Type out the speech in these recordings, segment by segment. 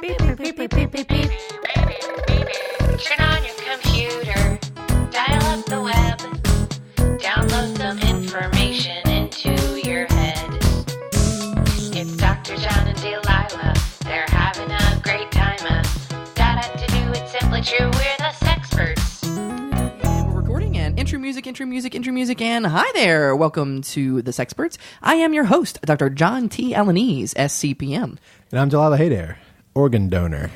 Beep, beep, beep, beep, beep, beep, beep. Turn on your computer, dial up the web, download some information into your head. It's Dr. John and Delilah, they're having a great time. Data to do, it's simply true, we're the Sexperts. We're recording and intro music, and hi there. Welcome to the Sexperts. I am your host, Dr. John T. Alanese, SCPM. And I'm Delilah. Hey there, organ donor.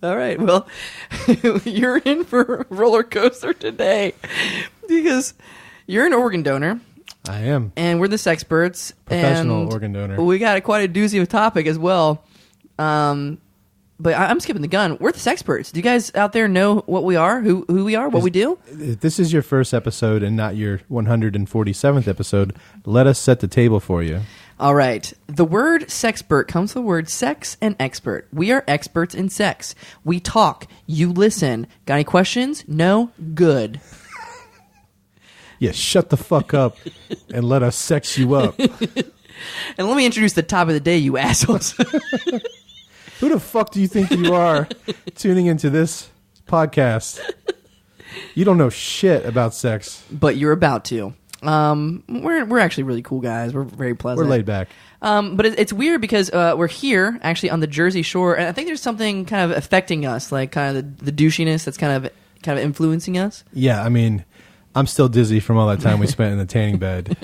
All right, well, you're in for a roller coaster today because you're an organ donor. I am. And we're the Sexperts. Professional and organ donor. We got quite a doozy of a topic as well. But I'm skipping the gun. We're the Sexperts. Do you guys out there know what we are, who we are, what we do? If this is your first episode and not your 147th episode, let us set the table for you. All right. The word sexpert comes from the word sex and expert. We are experts in sex. We talk. You listen. Got any questions? No? Good. Yeah, shut the fuck up and let us sex you up. And let me introduce the top of the day, you assholes. Who the fuck do you think you are tuning into this podcast? You don't know shit about sex. But you're about to. We're actually really cool guys. We're very pleasant. We're laid back. But it's weird because we're here actually on the Jersey Shore, and I think there's something kind of affecting us, like kind of the douchiness that's kind of influencing us. Yeah, I mean, I'm still dizzy from all that time we spent in the tanning bed.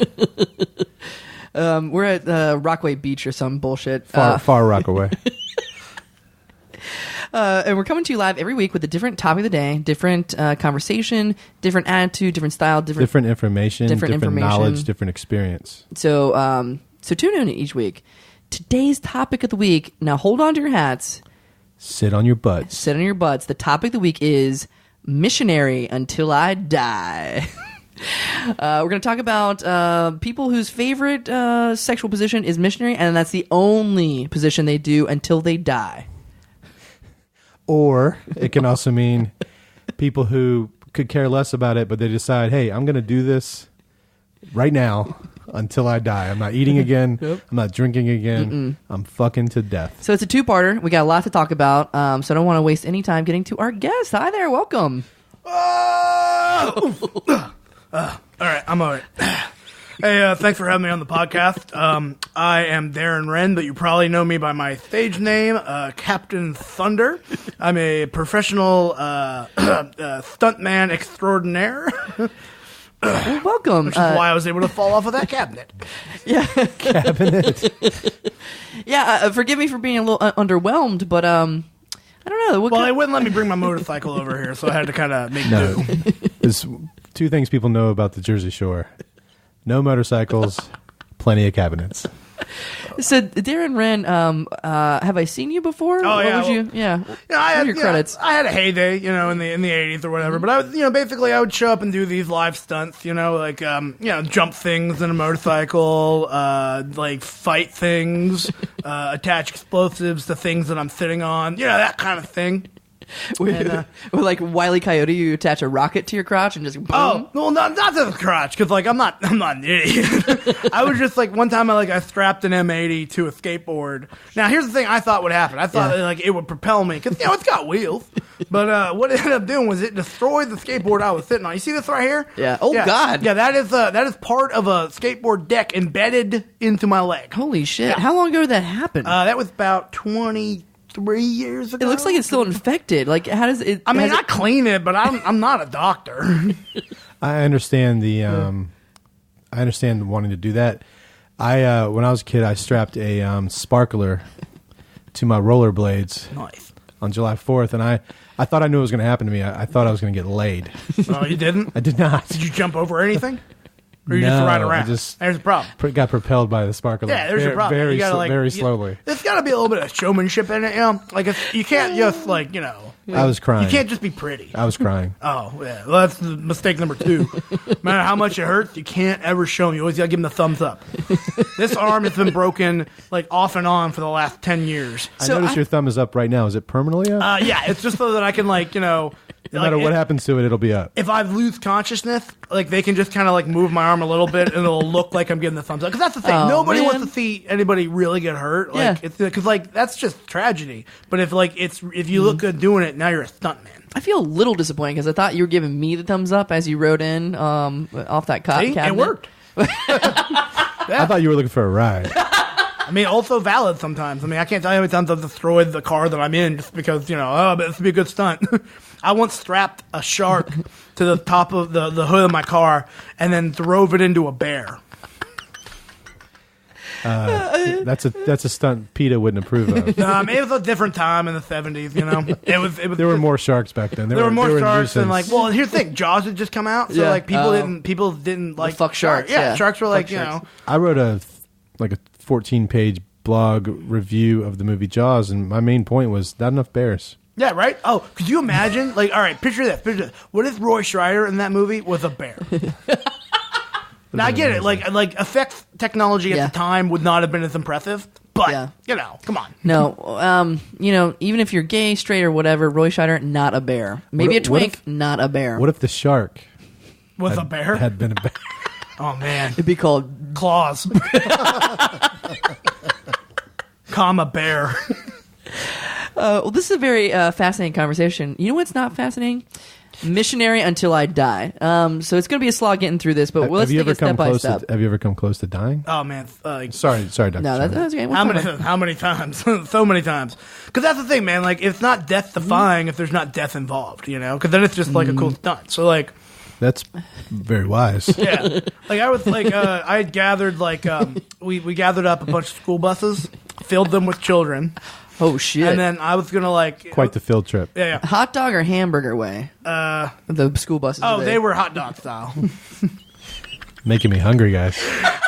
We're at Rockaway Beach or some bullshit. Far Rockaway. And we're coming to you live every week with a different topic of the day, different conversation, different attitude, different style, different information, different knowledge, different experience. So tune in each week. Today's topic of the week. Now hold on to your hats. Sit on your butts. Sit on your butts. The topic of the week is Missionary Until I Die. We're going to talk about people whose favorite sexual position is missionary, and that's the only position they do until they die. Or it can also mean people who could care less about it, but they decide, hey, I'm going to do this right now until I die. I'm not eating again. Yep. I'm not drinking again. I'm fucking to death. So it's a two-parter. We got a lot to talk about, so I don't want to waste any time getting to our guest. Hi there. Welcome. All right, I'm all right. Hey, thanks for having me on the podcast. I am Darren Rren, but you probably know me by my stage name, Captain Thunder. I'm a professional stuntman extraordinaire. Well, welcome. Which is why I was able to fall off of that cabinet. Yeah. Cabinet. Yeah, forgive me for being a little underwhelmed, but I don't know. Well, they wouldn't let me bring my motorcycle over here, so I had to kind of make do. There's two things people know about the Jersey Shore. No motorcycles, plenty of cabinets. So, Darren Rren, have I seen you before? Oh, yeah. What are your credits? I had a heyday, in the 80s or whatever. But I was, basically I would show up and do these live stunts, like, jump things in a motorcycle, like fight things, attach explosives to things that I'm sitting on, that kind of thing. With like Wile E. Coyote, you attach a rocket to your crotch and just boom. Oh, well, not to the crotch, because I'm not an idiot. I was just like, one time I strapped an M80 to a skateboard. Now here's the thing I thought would happen. I thought that, it would propel me, because it's got wheels. But what it ended up doing was it destroyed the skateboard I was sitting on. You see this right here? Yeah. Oh, God. Yeah, that is part of a skateboard deck embedded into my leg. Holy shit! Yeah. How long ago did that happen? That was about 23 years ago. It looks like it's still infected. Like, how does it? I mean, I clean it, but I'm not a doctor. I understand I understand wanting to do that. When I was a kid, I strapped a sparkler to my rollerblades. Nice. On July 4th, and I thought I knew what was going to happen to me. I thought I was going to get laid. Oh, you didn't? I did not. Did you jump over anything? Or you just ride around? There's the problem. Got propelled by the sparkler. Yeah, there's your problem. Very, you gotta, very slowly. There's got to be a little bit of showmanship in it, Like, you can't just, I was crying. You can't just be pretty. I was crying. Oh, yeah. Well, that's mistake number 2. No matter how much it hurts, you can't ever show them. You always got to give them the thumbs up. This arm has been broken, off and on for the last 10 years. I notice your thumb is up right now. Is it permanently up? Yeah, it's just so that I can, No matter what happens to it, it'll be up. If I lose consciousness, like they can just kind of like move my arm a little bit, and it'll look like I'm giving the thumbs up. Because that's the thing, nobody wants to see anybody really get hurt. Like, it's because like that's just tragedy. But if you look good doing it, now you're a stuntman. I feel a little disappointed because I thought you were giving me the thumbs up as you rode in off that cabinet. It worked. I thought you were looking for a ride. I mean, also valid sometimes. I mean, I can't tell you how many times I've destroyed the car that I'm in just because, but this would be a good stunt. I once strapped a shark to the top of the hood of my car and then drove it into a bear. That's a stunt PETA wouldn't approve of. It was a different time in the 70s, It was. There were more sharks back then. There were more sharks than well, here's the thing, Jaws had just come out, so people didn't like fuck sharks. Yeah, sharks were like, sharks. I wrote a 14-page blog review of the movie Jaws, and my main point was not enough bears. Yeah, right? Oh, could you imagine? Like, all right, picture this. What if Roy Schreider in that movie was a bear? Now, I get it. Like effects technology at the time would not have been as impressive, but, come on. No, even if you're gay, straight, or whatever, Roy Scheider, not a bear. Maybe a twink, not a bear. What if the shark was a bear? Had been a bear. Oh, man. It'd be called Claws. Comma bear. Well, this is a very fascinating conversation. You know what's not fascinating? Missionary Until I Die. So it's going to be a slog getting through this, but let's take it step by step. Have you ever come close to dying? Oh, man. Sorry, Dr. No, that's okay. How many times? So many times. Because that's the thing, man. Like, it's not death-defying if there's not death involved, Because then it's just like a cool stunt. So, like... That's very wise. Yeah. Like, I was like, I had gathered, like, we gathered up a bunch of school buses, filled them with children. Oh, shit. And then I was going to, like... Quite the field trip. Yeah. Hot dog or hamburger way? The school buses. Oh, they were hot dog style. Making me hungry, guys.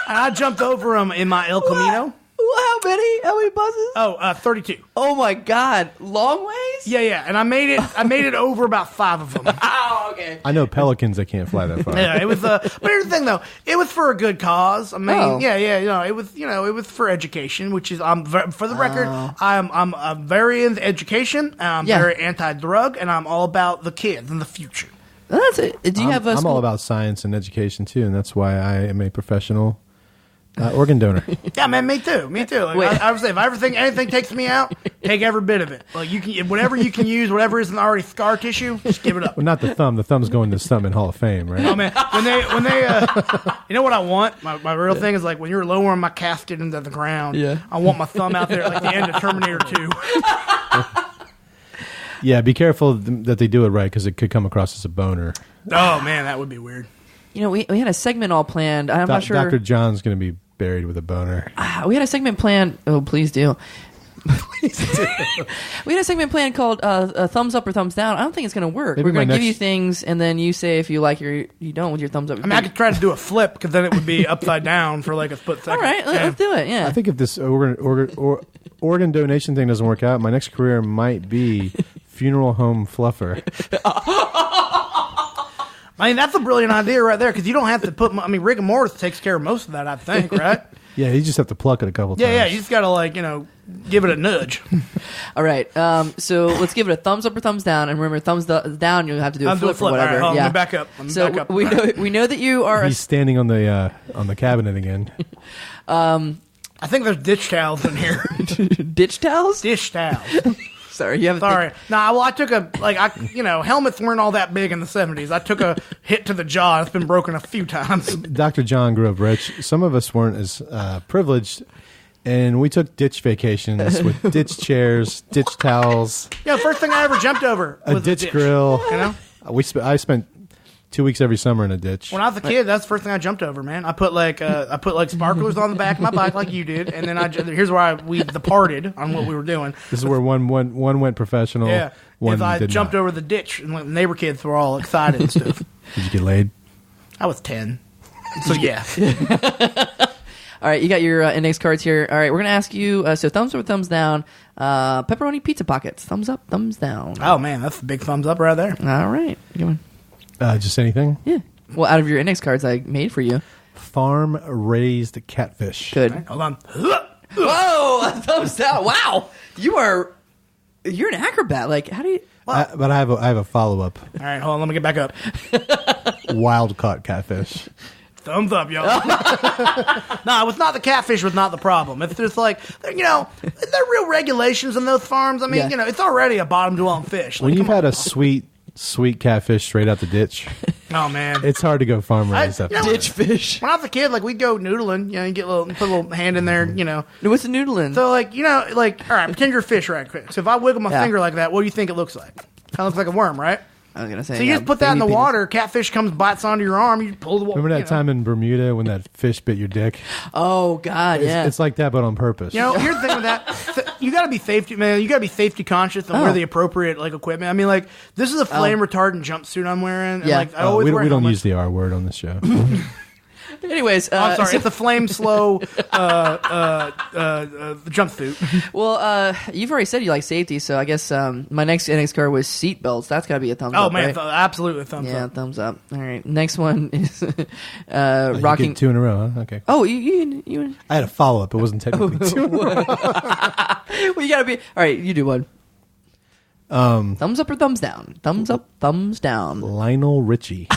And I jumped over them in my El Camino. How many buses? Oh, 32. Oh, my God. Long ways? Yeah. And I made it over about 5 of them. Oh, okay. I know pelicans that can't fly that far. Yeah, it was. But here's the thing, though. It was for a good cause. I mean, it was. It was for education, which is. For the record, I'm very into education. I'm very anti-drug, and I'm all about the kids and the future. That's it. Do you have a? I'm all about science and education too, and that's why I am a professional organ donor. Yeah, man, me too. Like, I would say, if I ever think anything takes me out, take every bit of it. Like, you can, whatever you can use, whatever isn't already scar tissue, just give it up. Well, not the thumb. The thumb's going to the Stuntman Hall of Fame, right? Oh man, when they, you know what I want? My real thing is like when you're lowering my casket into the ground. Yeah. I want my thumb out there like the end of Terminator 2. Yeah, be careful that they do it right because it could come across as a boner. Oh man, that would be weird. We had a segment all planned. I'm not sure. Dr. John's going to be buried with a boner. We had a segment planned. Oh, please do. We had a segment planned called thumbs up or thumbs down. I don't think it's going to work. Maybe we're going to give you things, and then you say if you like or you don't with your thumbs up. I mean, I could try to do a flip because then it would be upside down for like a split second. All right, let's do it. Yeah. I think if this organ donation thing doesn't work out, my next career might be funeral home fluffer. I mean, that's a brilliant idea right there because you don't have to put. I mean, rigor mortis takes care of most of that, I think, right? Yeah, you just have to pluck it a couple times. Yeah, you just got to give it a nudge. All right, so let's give it a thumbs up or thumbs down, and remember, thumbs down, you'll have to do a flip or whatever. All right, let me back up. We know that you are. He's standing on the cabinet again. I think there's ditch towels in here. Ditch towels? Dish towels. Sorry, you have. Sorry. Well, I took helmets weren't all that big in the 70s. I took a hit to the jaw. It's been broken a few times. Dr. John grew up rich. Some of us weren't as privileged, and we took ditch vacations with ditch chairs, ditch towels. Yeah, first thing I ever jumped over was a ditch grill. I spent 2 weeks every summer in a ditch. When I was a kid, that's the first thing I jumped over, man. I put sparklers on the back of my bike like you did, and then here's where we departed on what we were doing. This is where one went professional. Yeah, one I did jumped not. over the ditch, and the neighbor kids were all excited and stuff. Did you get laid? I was 10, so yeah. All right, you got your index cards here. All right, we're gonna ask you. So thumbs up or thumbs down? Pepperoni pizza pockets. Thumbs up, thumbs down. Oh man, that's a big thumbs up right there. All right, come on. Just anything? Yeah. Well, out of your index cards I made for you. Farm-raised catfish. Good. Right, hold on. Whoa! Thumbs down. Wow. You're an acrobat. Like, how do you... But I have a follow up. All right, hold on. Let me get back up. Wild caught catfish. Thumbs up, y'all. No, it's not the catfish was not the problem. It's just like, there are real regulations in those farms. I mean, Yeah. it's already a bottom dwelling fish. Like, When you've come on. had a sweet catfish straight out the ditch, Oh, man. it's hard to go farm raised I- up. you know, Ditch fish. When I was a kid, like, we'd go noodling, you get put a little hand in there, What's the noodling? So, like, all right, pretend you're a fish right quick. So if I wiggle my Yeah. finger like that, what do you think it looks like? Kind of looks like a worm, right? I was gonna say. So you yeah, just put that in the baby penis. water, catfish comes, bites onto your arm, you pull the water. Remember that time in Bermuda when that fish bit your dick? Oh God, yeah. It's like that, but on purpose. Here's the thing with that. You got to be safety, man. You got to be safety conscious and wear the appropriate equipment. I mean, like this is a flame retardant jumpsuit I'm wearing. And, Yeah. like I always wear we don't helmets. use the R word on this show. Anyways, I'm sorry, so- it's a flame slow jumpsuit. well, you've already said you like safety, so I guess my next NX card was seat belts. That's got to be a thumbs Oh up. man, right? absolutely thumbs Yeah, up. thumbs up. All right, next one is You rocking. get 2 in a row, huh? Okay. Oh, you I had a follow up. It wasn't technically 2. well, you gotta be all right. You do one. Thumbs up or thumbs down? Thumbs up, thumbs down. Lionel Richie.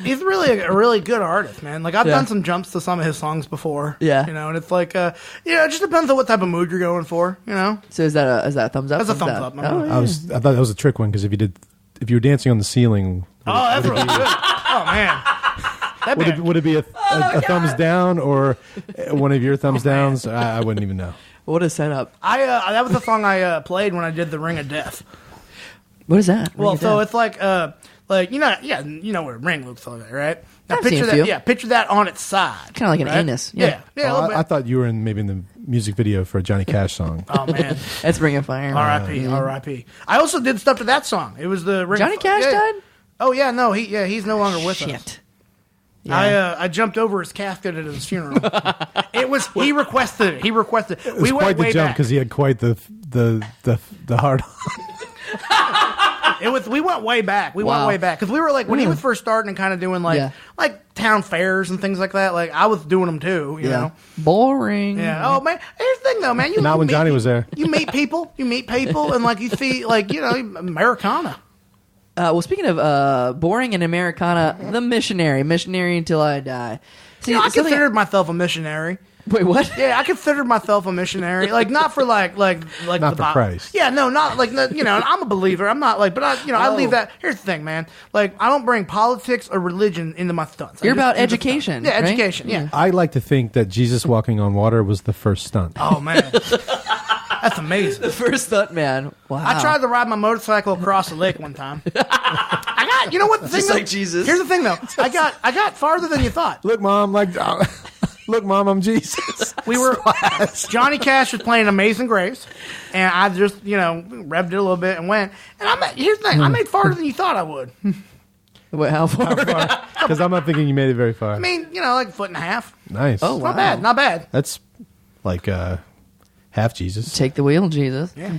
He's really a really good artist, man. Like I've Yeah. done some jumps to some of his songs before. Yeah. and it's like, it just depends on what type of mood you're going for. So is that a thumbs up? That's a thumbs down? up, man. Oh, yeah. I thought that was a trick one because if you were dancing on the ceiling, Oh, that's really good. Oh man, that man. would it be a thumbs down or one of your thumbs downs? I wouldn't even know. What a setup. That was the song I played when I did the Ring of Death. What is that? Well, Ring of so Death. it's like you know what a ring looks like, right? Now I've seen picture a that, few. yeah, picture that on its side, Kinda like an right? anus. Yeah, Yeah. a little bit. I thought you were maybe in the music video for a Johnny Cash song. Oh man, That's Ring of Fire. R.I.P. R.I.P. I also did stuff to that song. It was the Ring Johnny of, Cash yeah. died? Oh yeah, no, he's no longer with us. Shit. Yeah. I jumped over his casket at his funeral. He requested it. He requested it. It was quite the jump because he had quite the hard. We went way back. We went Wow. way back because we were like when he was first starting and kind of doing Yeah. like town fairs and things like that. Like I was doing them too. You know. Boring. Yeah. Oh man. Here's the thing though, man. Not you when meet Johnny was there. You meet people. You meet people, and like you see, like Americana. Well, speaking of boring and Americana, the Missionary Until I Die. See, I something- considered myself a missionary. Wait, what? Yeah, I considered myself a missionary. Like not for like Not the for Bible. Christ. Yeah, no, not like I'm a believer. I'm not like, but I leave Oh. that. Here's the thing, man. Like I don't bring politics or religion into my stunts. You're I just about do the education, stunt. Yeah, right? education. Yeah. I like to think that Jesus walking on water was the first stunt. Oh man, that's amazing. The first stuntman. Wow. I tried to ride my motorcycle across the lake one time. I got, you know what the thing? Just though? like Jesus. Here's the thing, though. I got farther than you thought. Look, Mom, look, Mom, I'm Jesus. We were Johnny Cash was playing Amazing Grace, and I just revved it a little bit and went. And here's the thing: I made farther than you thought I would. Wait, how far? Because I'm not thinking you made it very far. I mean, like a foot and a half. Nice. Oh, wow. Not bad. Not bad. That's like half Jesus. Take the wheel, Jesus. Yeah.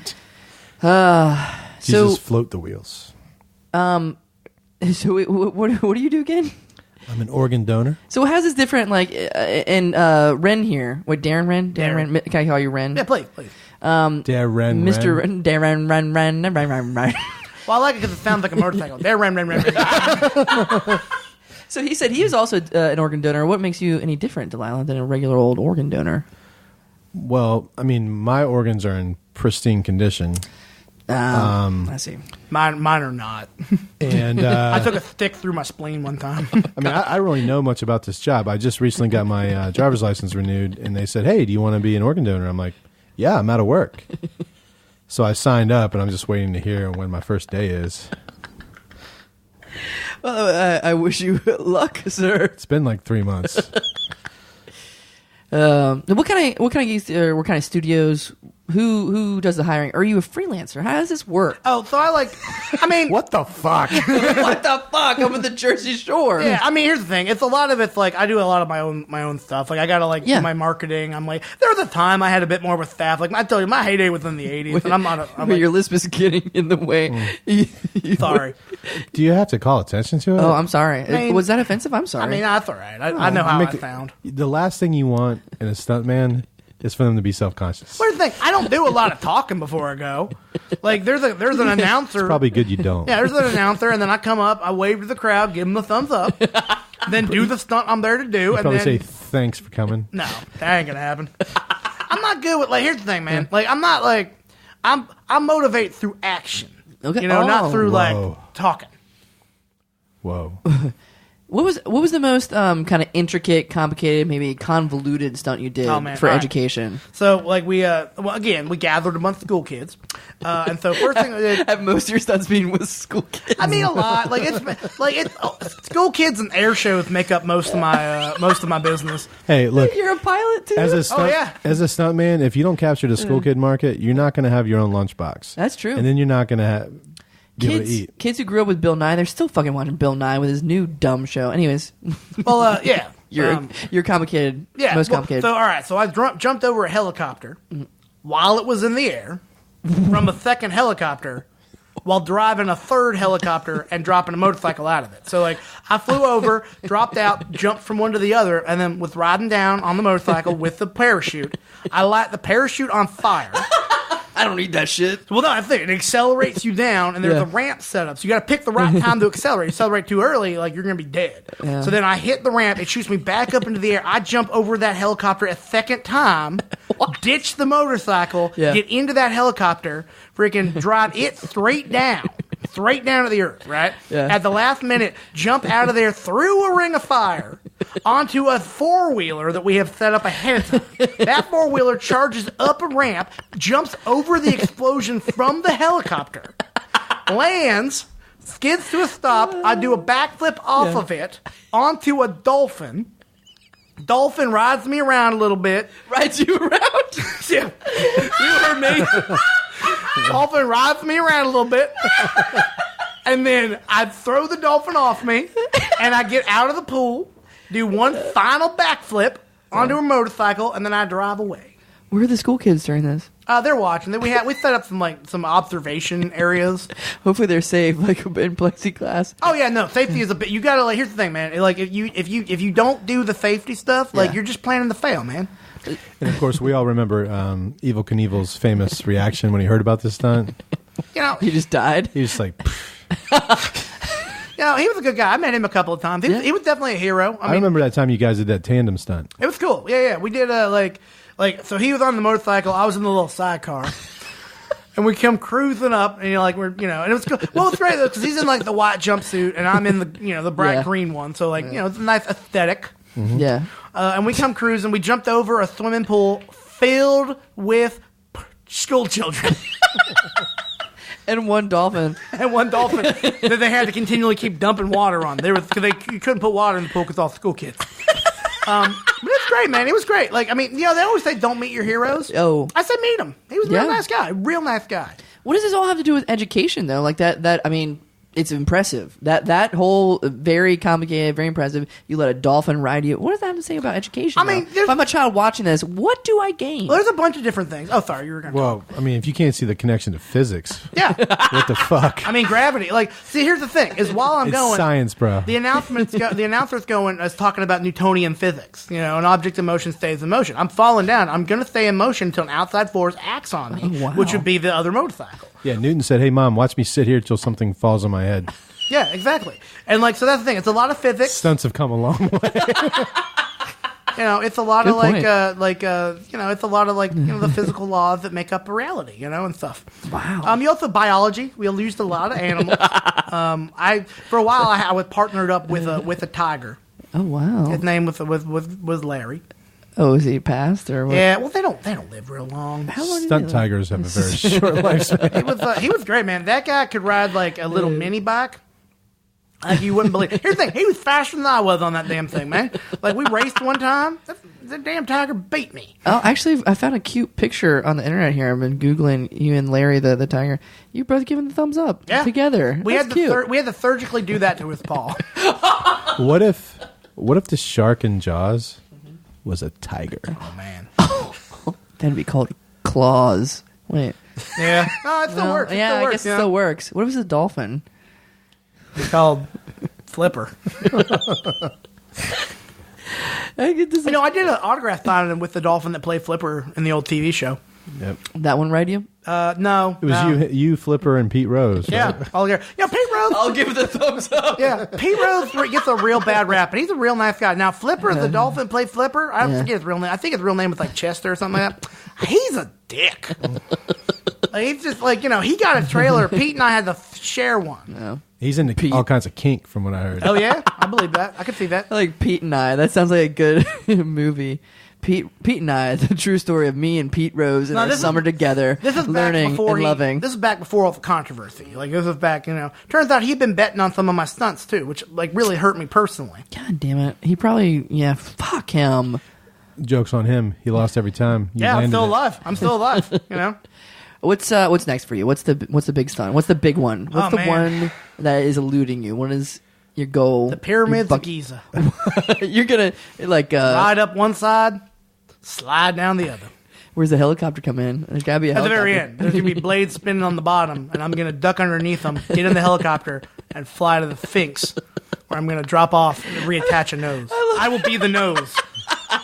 Jesus float the wheels. So what do you do again? I'm an organ donor. So how's this different? Like in Rren here. Wait, Darren Rren. Darren. Rren. Can I call you Rren? Yeah, please. Darren Mr. Rren. Darren Rren. Well, I like it because it sounds like a motorcycle. There, ram. So he said he was also an organ donor. What makes you any different, Delilah, than a regular old organ donor? Well, I mean, my organs are in pristine condition. I see. Mine are not. And I took a stick through my spleen one time. I mean, I don't really know much about this job. I just recently got my driver's license renewed, and they said, "Hey, do you want to be an organ donor?" I'm like, "Yeah, I'm out of work." So I signed up, and I'm just waiting to hear when my first day is. Well, I wish you luck, sir. It's been like 3 months. What kind of studios? Who does the hiring? Are you a freelancer? How does this work? Oh, so I mean, What the fuck? What the fuck? I'm at the Jersey Shore. yeah, I mean, here's the thing. It's a lot of it's like I do a lot of my own stuff. Like I gotta Yeah. do my marketing. I'm like, there was a time I had a bit more of a staff. Like I tell you, my heyday was in the '80s, and I'm not. I'm Your like, lisp is getting in the way. sorry. Do you have to call attention to it? Oh, I'm sorry. mean- Was that offensive? I'm sorry. I mean, that's all right. I know how I Make it- found. The last thing you want in a stuntman is for them to be self-conscious. Here's the thing. I don't do a lot of talking before I go. Like, there's an announcer. It's probably good you don't. Yeah, there's an announcer, and then I come up, I wave to the crowd, give them the thumbs up, then do the stunt I'm there to do. And Probably then say thanks for coming. no, that ain't gonna happen. I'm not good with, like, here's the thing, man. Like, I'm not like, I motivate through action. Okay. You know, not through Whoa. like talking. Whoa. What was the most kind of intricate, complicated, maybe convoluted stunt you did Oh, man. for All right. education? So, like, we gathered a bunch of school kids, and so first thing I did. Have most of your stunts being with school kids? I mean, a lot. School kids and air shows make up most of my business. Hey, look. You're a pilot too. As a stunt, yeah. as a stuntman, if you don't capture the school kid market, you're not going to have your own lunchbox. That's true. And then you're not going to be able to eat. Kids who grew up with Bill Nye, they're still fucking watching Bill Nye with his new dumb show. Anyways, Well, yeah. you're complicated. Yeah. Most well, complicated. So, all right. So I jumped over a helicopter while it was in the air from a second helicopter while driving a third helicopter and dropping a motorcycle out of it. So, like, I flew over, dropped out, jumped from one to the other, and then was riding down on the motorcycle with the parachute. I light the parachute on fire. I don't need that shit. Well, no, I think it accelerates you down, and there's Yeah. a ramp set up. So you got to pick the right time to accelerate. You accelerate too early, like, you're going to be dead. Yeah. So then I hit the ramp. It shoots me back up into the air. I jump over that helicopter a second time, ditch the motorcycle, Yeah. get into that helicopter, freaking drive it straight down to the earth, right? Yeah. At the last minute, jump out of there through a ring of fire onto a four-wheeler that we have set up ahead of time. That four-wheeler charges up a ramp, jumps over the explosion from the helicopter, lands, skids to a stop. I do a backflip off of it onto a dolphin. Dolphin rides me around a little bit. Rides you around. Yeah. You heard me. Dolphin rides me around a little bit. And then I throw the dolphin off me, and I get out of the pool, do one final backflip onto a motorcycle, and then I drive away. Where are the school kids during this? They're watching. We set up some observation areas. Hopefully they're safe, like in plexiglass. Oh yeah, no, safety is a bit. You gotta, like, here's the thing, man. Like, if you don't do the safety stuff, like, Yeah. you're just planning to fail, man. And, of course, we all remember Evel Knievel's famous reaction when he heard about this stunt. You know, He just died. He was just like, you know, he was a good guy. I met him a couple of times. He was definitely a hero. I remember that time you guys did that tandem stunt. It was cool. Yeah. We did so he was on the motorcycle, I was in the little sidecar. And we come cruising up, and and it was cool. Well, it's great though, because he's in, like, the white jumpsuit, and I'm in the bright Yeah. green one. So, like, it's a nice aesthetic. Yeah. And we come cruising. We jumped over a swimming pool filled with school children And one dolphin. and one dolphin that they had to continually keep dumping water on. You couldn't put water in the pool because all school kids. But it's great, man. It was great. Like, I mean, they always say don't meet your heroes. Oh. I said meet him. He was a Yeah. real nice guy. Real nice guy. What does this all have to do with education, though? Like that. I mean, it's impressive. That whole very complicated, very impressive. You let a dolphin ride you. What does that have to say about education? I mean, though? If I'm a child watching this, what do I gain? Well, there's a bunch of different things. Oh, sorry, you were going to Well, I mean, if you can't see the connection to physics, Yeah. what the fuck? I mean, gravity. Like, see, here's the thing. Is while I'm It's going... science, bro. The announcer's going is talking about Newtonian physics. An object in motion stays in motion. I'm falling down. I'm going to stay in motion until an outside force acts on me, Oh, wow. which would be the other motorcycle. Yeah, Newton said, "Hey, Mom, watch me sit here till something falls on my head." Yeah, exactly. And, like, so that's the thing. It's a lot of physics. Stunts have come a long way. It's a lot Good of point. it's a lot of the physical laws that make up reality, and stuff. Wow. You also biology. We used a lot of animals. For a while I was partnered up with a tiger. Oh wow. His name was Larry. Oh, is he passed or what? Yeah, well they don't live real long. How long did Stunt he- tigers have a very short lifespan. He was great, man. That guy could ride like a little mini bike. Like you wouldn't believe. Here's the thing: he was faster than I was on that damn thing, man. Like we raced one time. That damn tiger beat me. Oh, actually, I found a cute picture on the internet here. I've been googling you and Larry the tiger. You both giving the thumbs up together. We That's had cute. to we had to surgically do that to his paw. What if the shark in Jaws was a tiger? Oh man. That'd be called claws. Wait. Yeah. No, it still Well, works. It yeah, still I works, guess it still works. What if it's a dolphin? It's called Flipper. I get this. You know, I did an autograph signing with the dolphin that played Flipper in the old TV show. Yep. That one ride you? No. It was you, Flipper, and Pete Rose. Yeah. Right? I'll hear. Yeah, Pete Rose. I'll give it the thumbs up. Yeah, Pete Rose gets a real bad rap, and he's a real nice guy. Now, Flipper, the dolphin played Flipper. I forget his real name. I think his real name was like Chester or something like that. He's a dick. Like, he's just like, you know, he got a trailer. Pete and I had to share one. No. He's into all kinds of kink, from what I heard. Oh, yeah? I believe that. I could see that. I like Pete and I. That sounds like a good movie. Pete and I, the true story of me and Pete Rose and our summer together, This is learning and loving. This is back before all the controversy. Like, this is back, you know. Turns out he'd been betting on some of my stunts, too, which, like, really hurt me personally. God damn it. He probably, fuck him. Joke's on him. He lost every time. You Yeah, I'm landed still it. alive. I'm still alive, you know. What's next for you? What's the big stunt? What's the big one? What's the one that is eluding you? What is your goal? The pyramids of Giza. You're gonna Ride up one side, slide down the other. Where's the helicopter come in? There's gotta be a At the helicopter. very end, there's gonna be blades spinning on the bottom, and I'm gonna duck underneath them, get in the helicopter, and fly to the Sphinx, where I'm gonna drop off and reattach a nose. I will be the nose.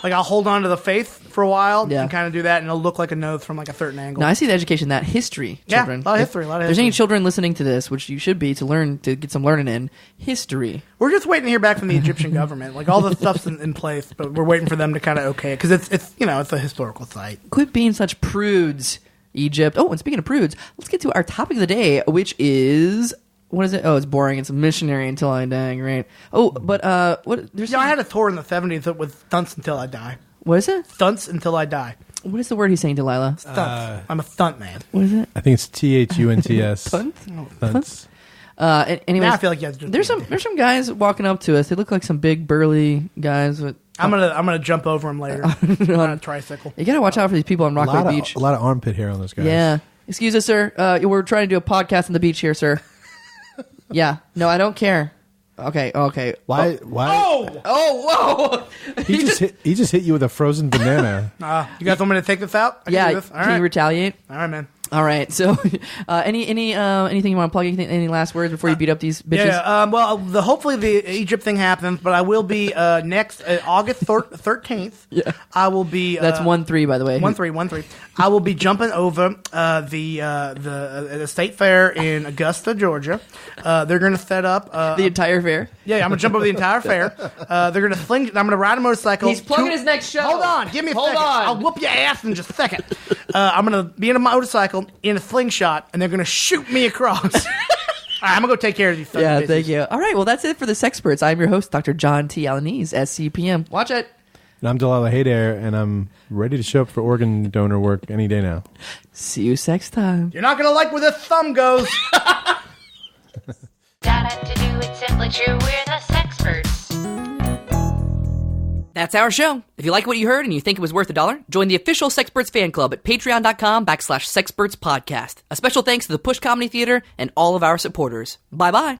Like, I'll hold on to the faith for a while and kind of do that, and it'll look like a nose from like a certain angle. No, I see the education, that history, children. Yeah, a lot of history. If there's any children listening to this, which you should be, to get some learning in history. We're just waiting to hear back from the Egyptian government. Like, all the stuff's in place, but we're waiting for them to kind of okay it, because it's you know, it's a historical site. Quit being such prudes, Egypt. Oh, and speaking of prudes, let's get to our topic of the day, which is, what is it? Oh, it's boring. It's Missionary Until I Die, right? Oh, but what? There's I had a tour in the 70s with Stunts Until I Die. What is it? Stunts Until I Die. What is the word he's saying, Delilah? Stunts. I'm a stunt man. What is it? I think it's THUNTS. Stunts? Now Anyways, I feel like you guys just there's some guys walking up to us. They look like some big burly guys with. I'm gonna jump over them later on a tricycle. You gotta watch out for these people on Rockaway Beach. A lot of armpit hair on those guys. Yeah. Excuse us, sir. We're trying to do a podcast on the beach here, sir. Yeah. No, I don't care. Okay. Why? Oh, whoa! He just hit you with a frozen banana. You guys want me to take this out? I can Yeah. do this. All Can right. you retaliate? All right, man. All right. So, anything you want to plug? Any last words before you beat up these bitches? Yeah. Well, hopefully the Egypt thing happens, but I will be next August 13th. Yeah. I will be. That's 1-3, by the way. 1-3. I will be jumping over the state fair in Augusta, Georgia. They're going to set up The entire fair. Yeah, I'm gonna jump over the entire fair. They're gonna fling. I'm gonna ride a motorcycle. He's plugging his next show. Hold on, give me a Hold second. on. I'll whoop your ass in just a second. I'm gonna be in a motorcycle in a slingshot, and they're gonna shoot me across. All right, I'm gonna go take care of these. Yeah, thank you. All right, well, that's it for the Sexperts. I'm your host, Dr. John T. Alanese, SCPM. Watch it. And I'm Delilah Haydair, and I'm ready to show up for organ donor work any day now. See you sex time. You're not gonna like where this thumb goes. Data to do it simply true, we're the Sexperts. That's our show. If you like what you heard and you think it was worth $1, join the official Sexperts fan club at patreon.com/Sexperts Podcast. A special thanks to the Push Comedy Theater and all of our supporters. Bye-bye.